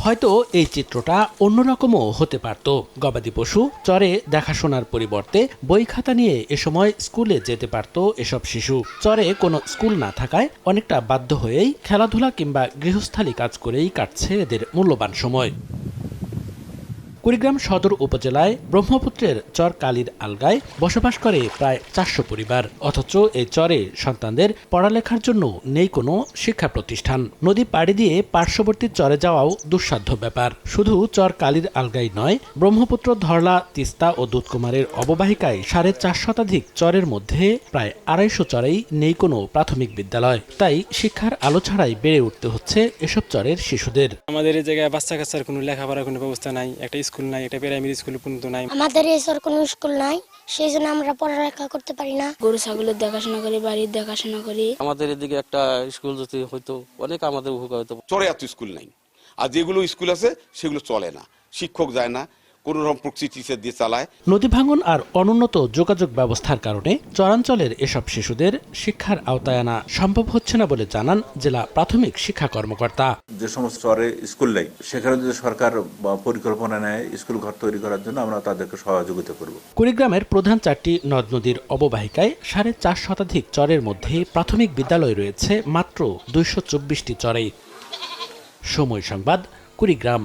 হয়তো এই চিত্রটা অন্যরকমও হতে পারত। গবাদি পশু চরে দেখাশোনার পরিবর্তে বই খাতা নিয়ে এ সময় স্কুলে যেতে পারত এসব শিশু। চরে কোনো স্কুল না থাকায় অনেকটা বাধ্য হয়েই খেলাধুলা কিংবা গৃহস্থালী কাজ করেই কাটছে এদের মূল্যবান সময়। কুড়িগ্রাম সদর উপজেলায় ব্রহ্মপুত্রের চর কালীর আলগায় বসবাস করে প্রায় 400 পরিবার। অথচ এই চরে সন্তানদের পড়ালেখার জন্য নেই কোনো শিক্ষা প্রতিষ্ঠান। নদী পাড়ি দিয়ে পার্শ্ববর্তী চরে যাওয়াও দুঃসাধ্য ব্যাপার। শুধু চর কালীর আলগাই নয়, ব্রহ্মপুত্র, ধরলা, তিস্তা ও দুধকুমারের অববাহিকায় 4.5 শতাধিক চরের মধ্যে প্রায় 250 চরেই নেই কোনো প্রাথমিক বিদ্যালয়। তাই শিক্ষার আলো ছাড়াই বেড়ে উঠতে হচ্ছে এসব চরের শিশুদের। আমাদের এই জায়গায় বাচ্চা কাচ্চার কোনো লেখাপড়ার কোনো ব্যবস্থা নাই, একটা স্কুল নাই, একটা প্রাইমারি স্কুল পর্যন্ত নাই। আমাদের এসব কোনো স্কুল নাই, সেই জন্য আমরা পড়ালেখা করতে পারি না। গরু ছাগলের দেখাশোনা করি, বাড়ির দেখাশোনা করি। আমাদের এদিকে একটা স্কুল যদি হয়তো অনেক আমাদের উপকার হতো। চরে এত স্কুল নেই, আর যেগুলো স্কুল আছে সেগুলো চলে না, শিক্ষক যায় না, কোন রকম প্রক্সি টিচার দিয়ে চালায়। নদী ভাঙন আর অনুন্নত যোগাযোগ ব্যবস্থার কারণে চরাঞ্চলের এসব শিশুদের শিক্ষার আওতায় আনা সম্ভব হচ্ছে না বলে জানান জেলা প্রাথমিক শিক্ষা কর্মকর্তা। যে সমস্ত চরে স্কুল নেই, সেখানে যদি সরকার পরিকল্পনা নেয় স্কুল ঘর তৈরি করার জন্য, আমরা তাদেরকে সহযোগিতা করব। কুড়িগ্রামের প্রধান 4টি নদ নদীর অববাহিকায় 4.5 শতাধিক চরের মধ্যে প্রাথমিক বিদ্যালয় রয়েছে মাত্র 224টি চরেই। সময় সংবাদ, কুড়িগ্রাম।